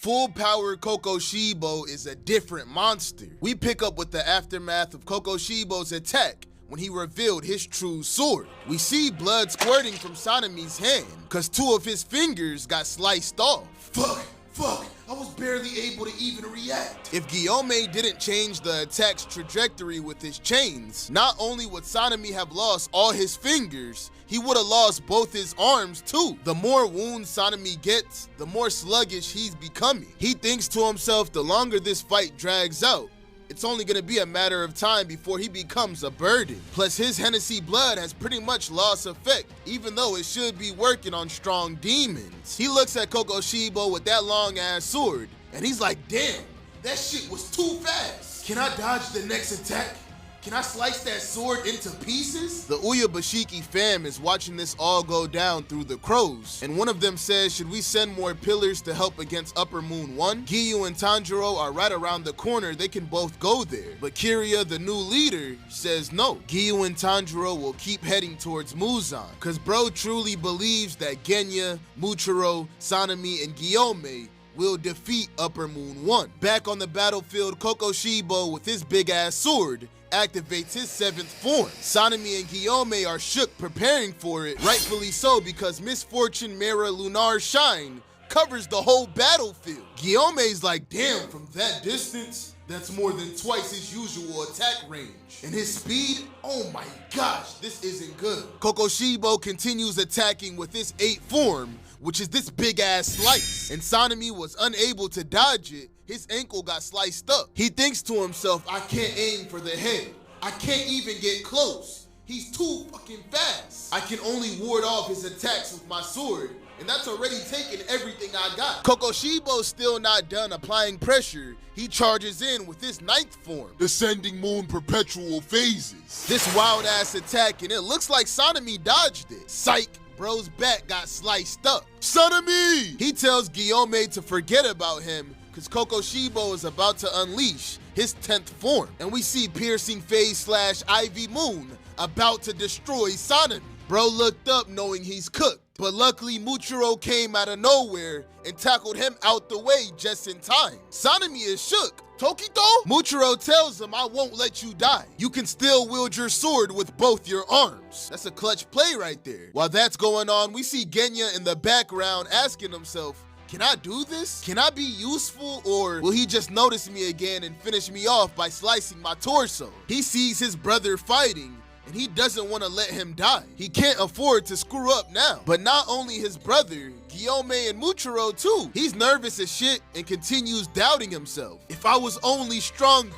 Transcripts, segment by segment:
Full-power Kokushibo is a different monster. We pick up with the aftermath of Kokushibo's attack when he revealed his true sword. We see blood squirting from Sanemi's hand, cause 2 of his fingers got sliced off. Fuck, I was barely able to even react. If Gyomei didn't change the attack's trajectory with his chains, not only would Sanemi have lost all his fingers, he would have lost both his arms too. The more wounds Sanemi gets, the more sluggish he's becoming. He thinks to himself, the longer this fight drags out, it's only gonna be a matter of time before he becomes a burden. Plus his Hennessy blood has pretty much lost effect, even though it should be working on strong demons. He looks at Kokushibo with that long ass sword, and he's like, damn, that shit was too fast. Can I dodge the next attack? Can I slice that sword into pieces? The Uyabashiki fam is watching this all go down through the crows, and one of them says, should we send more pillars to help against Upper Moon 1? Giyu and Tanjiro are right around the corner, they can both go there. But Kirya, the new leader, says no. Giyu and Tanjiro will keep heading towards Muzan, cause bro truly believes that Genya, Muichiro, Sanemi, and Gyomei will defeat Upper Moon 1. Back on the battlefield, Kokushibo with his big ass sword activates his 7th form. Sanemi and Gyomei are shook preparing for it, rightfully so, because Misfortune Mirror Lunar Shine covers the whole battlefield. Gyomei's like, damn, from that distance, that's more than twice his usual attack range. And his speed, oh my gosh, this isn't good. Kokushibo continues attacking with his 8th form, which is this big ass slice. And Sanemi was unable to dodge it. His ankle got sliced up. He thinks to himself, I can't aim for the head. I can't even get close. He's too fucking fast. I can only ward off his attacks with my sword, and that's already taken everything I got. Kokushibo's still not done applying pressure. He charges in with his 9th form, Descending Moon Perpetual Phases. This wild ass attack, and it looks like Sanemi dodged it. Psych. Bro's back got sliced up. Sanemi! He tells Gyomei to forget about him, cause Kokushibo is about to unleash his 10th form. And we see Piercing Phase / Ivy Moon about to destroy Sanemi. Bro looked up knowing he's cooked, but luckily Muichiro came out of nowhere and tackled him out the way just in time. Sanemi is shook. Tokito? Muichiro tells him, I won't let you die. You can still wield your sword with both your arms. That's a clutch play right there. While that's going on, we see Genya in the background asking himself, can I do this? Can I be useful, or will he just notice me again and finish me off by slicing my torso? He sees his brother fighting, and he doesn't want to let him die. He can't afford to screw up now. But not only his brother, Gyomei and Muichiro too. He's nervous as shit and continues doubting himself. If I was only stronger,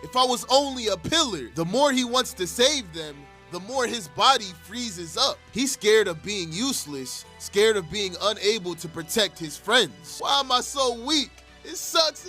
if I was only a pillar. The more he wants to save them, the more his body freezes up. He's scared of being useless, scared of being unable to protect his friends. Why am I so weak? It sucks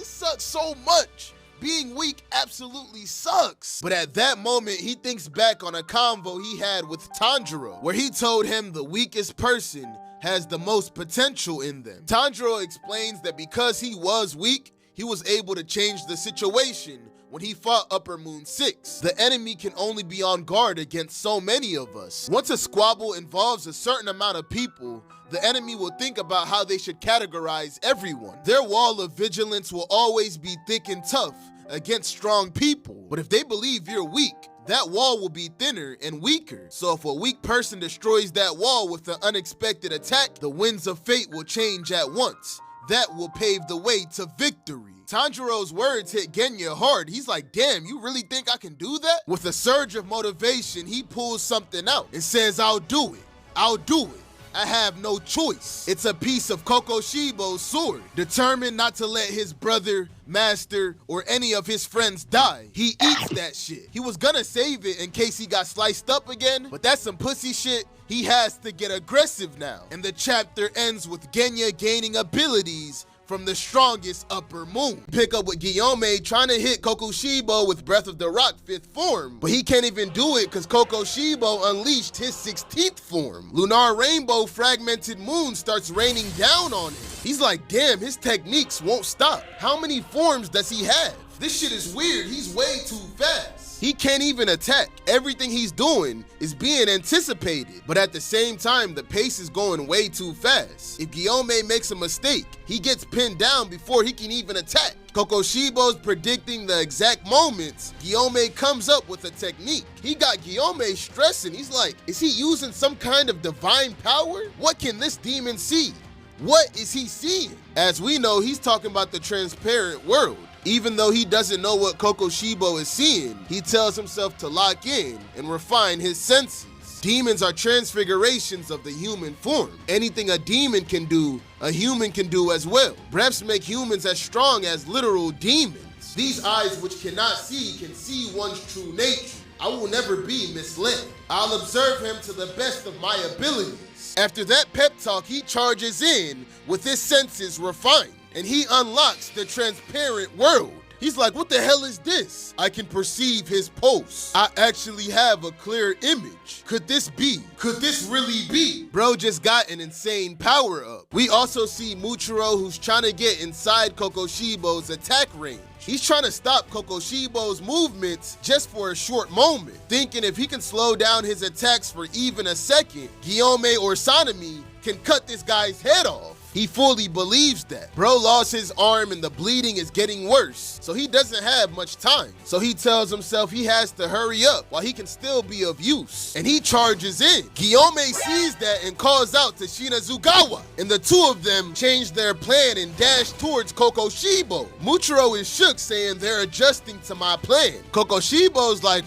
so much. Being weak absolutely sucks. But at that moment, he thinks back on a convo he had with Tanjiro, where he told him the weakest person has the most potential in them. Tanjiro explains that because he was weak, he was able to change the situation when he fought Upper Moon 6. The enemy can only be on guard against so many of us. Once a squabble involves a certain amount of people, the enemy will think about how they should categorize everyone. Their wall of vigilance will always be thick and tough against strong people. But if they believe you're weak, that wall will be thinner and weaker. So if a weak person destroys that wall with an unexpected attack, the winds of fate will change at once. That will pave the way to victory. Tanjiro's words hit Genya hard. He's like, damn, you really think I can do that? With a surge of motivation, he pulls something out and says, I'll do it. I'll do it. I have no choice. It's a piece of Kokushibo's sword. Determined not to let his brother, master, or any of his friends die, he eats that shit. He was gonna save it in case he got sliced up again, but that's some pussy shit. He has to get aggressive now. And the chapter ends with Genya gaining abilities from the strongest Upper Moon. Pick up with Gyomei trying to hit Kokushibo with Breath of the Rock 5th form, but he can't even do it because Kokushibo unleashed his 16th form. Lunar Rainbow Fragmented Moon starts raining down on him. He's like, damn, his techniques won't stop. How many forms does he have? This shit is weird, he's way too fast. He can't even attack. Everything he's doing is being anticipated. But at the same time, the pace is going way too fast. If Gyomei makes a mistake, he gets pinned down before he can even attack. Kokushibo's predicting the exact moments Gyomei comes up with a technique. He got Gyomei stressing. He's like, is he using some kind of divine power? What can this demon see? What is he seeing? As we know, he's talking about the transparent world. Even though he doesn't know what Kokushibo is seeing, he tells himself to lock in and refine his senses. Demons are transfigurations of the human form. Anything a demon can do, a human can do as well. Breaths make humans as strong as literal demons. These eyes which cannot see can see one's true nature. I will never be misled. I'll observe him to the best of my abilities. After that pep talk, he charges in with his senses refined, and he unlocks the transparent world. He's like, what the hell is this? I can perceive his pulse. I actually have a clear image. Could this be? Could this really be? Bro just got an insane power up. We also see Muichiro, who's trying to get inside Kokushibo's attack range. He's trying to stop Kokushibo's movements just for a short moment, thinking if he can slow down his attacks for even a second, Gyomei or Sanemi can cut this guy's head off. He fully believes that. Bro lost his arm and the bleeding is getting worse, so he doesn't have much time. So he tells himself he has to hurry up while he can still be of use, and he charges in. Gyomei sees that and calls out to Shinazugawa, and the two of them change their plan and dash towards Kokushibo. Muichiro is shook, saying they're adjusting to my plan. Kokushibo's like,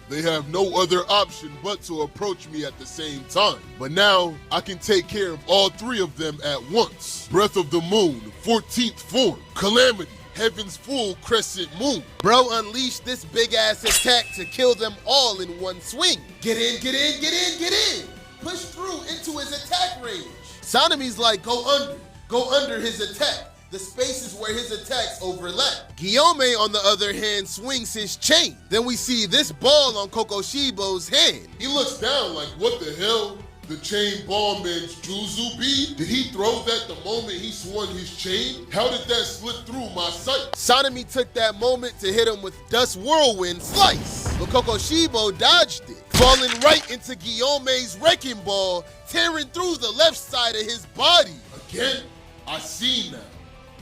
they have no other option but to approach me at the same time. But now, I can take care of all three of them at once. Breath of the Moon, 14th form. Calamity, Heaven's full crescent moon. Bro unleashed this big-ass attack to kill them all in one swing. Get in, get in, get in, get in. Push through into his attack range. Sanemi's like, go under his attack. The spaces where his attacks overlap. Gyomei, on the other hand, swings his chain. Then we see this ball on Kokushibo's hand. He looks down like, what the hell? The chain ball man's Juzu bead? Did he throw that the moment he swung his chain? How did that slip through my sight? Sanemi took that moment to hit him with Dust Whirlwind Slice, but Kokushibo dodged it, falling right into Gyomei's wrecking ball, tearing through the left side of his body. Again, I see now.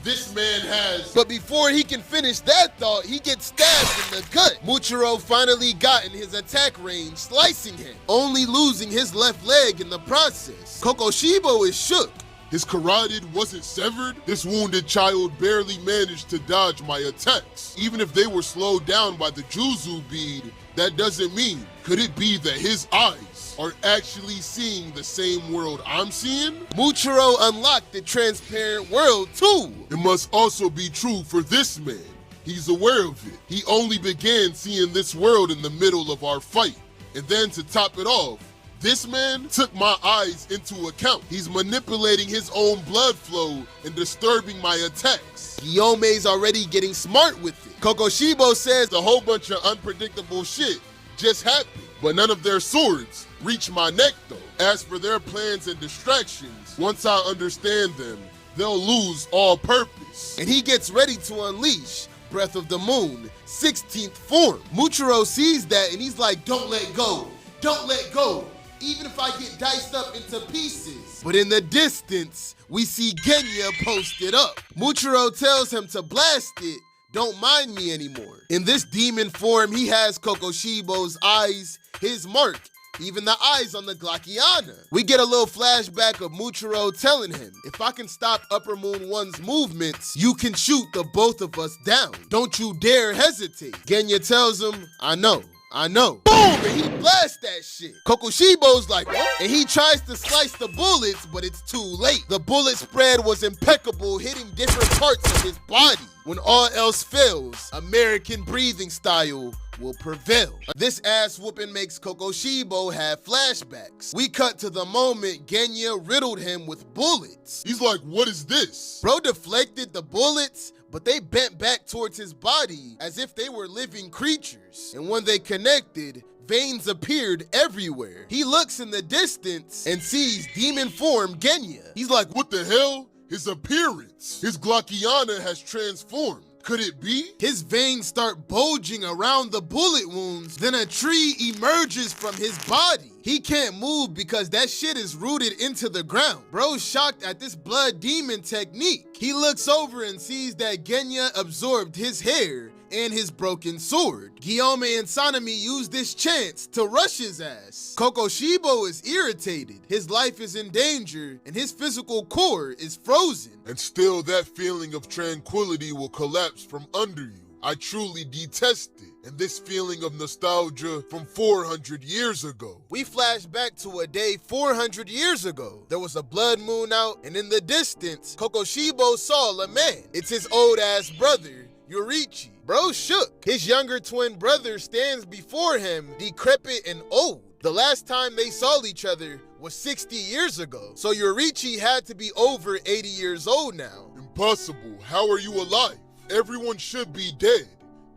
This man has... But before he can finish that thought, he gets stabbed in the gut. Muichiro finally got in his attack range, slicing him, only losing his left leg in the process. Kokushibo is shook. His carotid wasn't severed? This wounded child barely managed to dodge my attacks. Even if they were slowed down by the Juzu bead, that doesn't mean. Could it be that his eyes are actually seeing the same world I'm seeing? Muichiro unlocked the transparent world too. It must also be true for this man. He's aware of it. He only began seeing this world in the middle of our fight. And then to top it off, this man took my eyes into account. He's manipulating his own blood flow and disturbing my attacks. Gyomei's already getting smart with it. Kokushibo says a whole bunch of unpredictable shit just happened, but none of their swords reach my neck though. As for their plans and distractions, once I understand them, they'll lose all purpose. And he gets ready to unleash Breath of the Moon, 16th form. Muichiro sees that and he's like, don't let go, don't let go, even if I get diced up into pieces. But in the distance, we see Genya posted up. Muichiro tells him to blast it, don't mind me anymore. In this demon form, he has Kokushibo's eyes, his mark, even the eyes on the Glockiana. We get a little flashback of Muichiro telling him, if I can stop Upper Moon 1's movements, you can shoot the both of us down. Don't you dare hesitate. Genya tells him, I know. Boom! And he blasts that shit. Kokushibo's like, what? And he tries to slice the bullets, but it's too late. The bullet spread was impeccable, hitting different parts of his body. When all else fails, American breathing style will prevail. This ass whooping makes Kokushibo have flashbacks. We cut to the moment Genya riddled him with bullets. He's like, what is this? Bro deflected the bullets, but they bent back towards his body as if they were living creatures. And when they connected, veins appeared everywhere. He looks in the distance and sees demon form Genya. He's like, what the hell? His appearance. His Glockiana has transformed. Could it be? His veins start bulging around the bullet wounds, then a tree emerges from his body. He can't move because that shit is rooted into the ground. Bro's shocked at this blood demon technique. He looks over and sees that Genya absorbed his hair and his broken sword. Gyomei and Sanemi use this chance to rush his ass. Kokushibo is irritated. His life is in danger and his physical core is frozen. And still that feeling of tranquility will collapse from under you. I truly detest it. And this feeling of nostalgia from 400 years ago. We flash back to a day 400 years ago. There was a blood moon out, and in the distance, Kokushibo saw a man. It's his old-ass brother, Yoriichi. Bro shook. His younger twin brother stands before him, decrepit and old. The last time they saw each other was 60 years ago. So Yoriichi had to be over 80 years old now. Impossible. How are you alive? Everyone should be dead.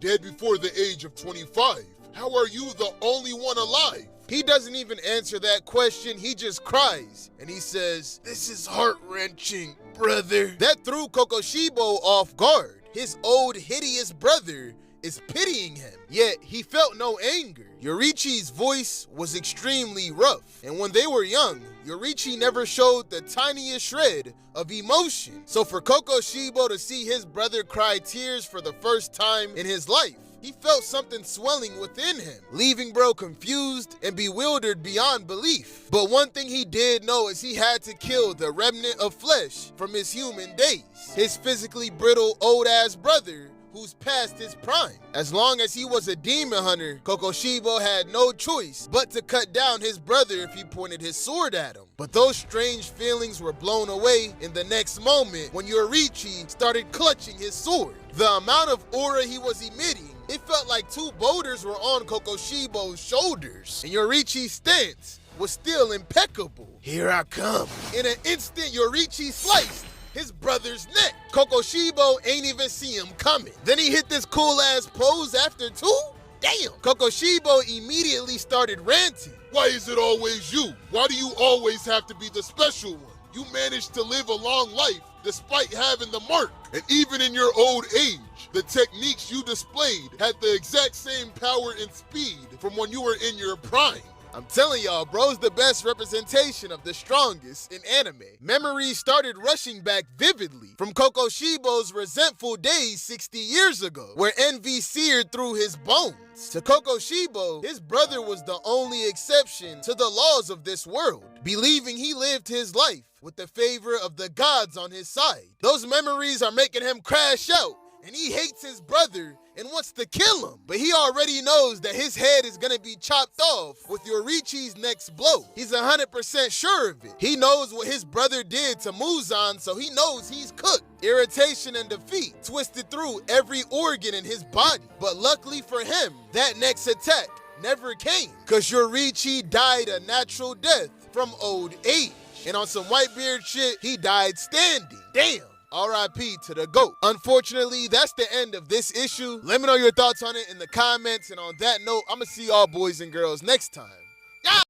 Dead before the age of 25. How are you the only one alive? He doesn't even answer that question. He just cries. And he says, "This is heart-wrenching, brother." That threw Kokushibo off guard. His old hideous brother is pitying him, yet he felt no anger. Yoriichi's voice was extremely rough, and when they were young, Yoriichi never showed the tiniest shred of emotion. So for Kokushibo to see his brother cry tears for the first time in his life, he felt something swelling within him, leaving bro confused and bewildered beyond belief. But one thing he did know is he had to kill the remnant of flesh from his human days, his physically brittle old-ass brother who's past his prime. As long as he was a demon hunter, Kokushibo had no choice but to cut down his brother if he pointed his sword at him. But those strange feelings were blown away in the next moment when Yoriichi started clutching his sword. The amount of aura he was emitting, it felt like two boulders were on Kokushibo's shoulders, and Yoriichi's stance was still impeccable. "Here I come." In an instant, Yoriichi sliced his brother's neck. Kokushibo ain't even see him coming. Then he hit this cool-ass pose after two? Damn! Kokushibo immediately started ranting. Why is it always you? Why do you always have to be the special one? You managed to live a long life despite having the mark. And even in your old age, the techniques you displayed had the exact same power and speed from when you were in your prime. I'm telling y'all, bro's the best representation of the strongest in anime. Memories started rushing back vividly from Kokushibo's resentful days 60 years ago, where envy seared through his bones. To Kokushibo, his brother was the only exception to the laws of this world, believing he lived his life with the favor of the gods on his side. Those memories are making him crash out, and he hates his brother and wants to kill him. But he already knows that his head is gonna be chopped off with Yoriichi's next blow. He's 100% sure of it. He knows what his brother did to Muzan, so he knows he's cooked. Irritation and defeat twisted through every organ in his body. But luckily for him, that next attack never came, cause Yoriichi died a natural death from old age. And on some Whitebeard shit, he died standing. Damn. R.I.P. to the GOAT. Unfortunately, that's the end of this issue. Let me know your thoughts on it in the comments. And on that note, I'm going to see y'all boys and girls next time.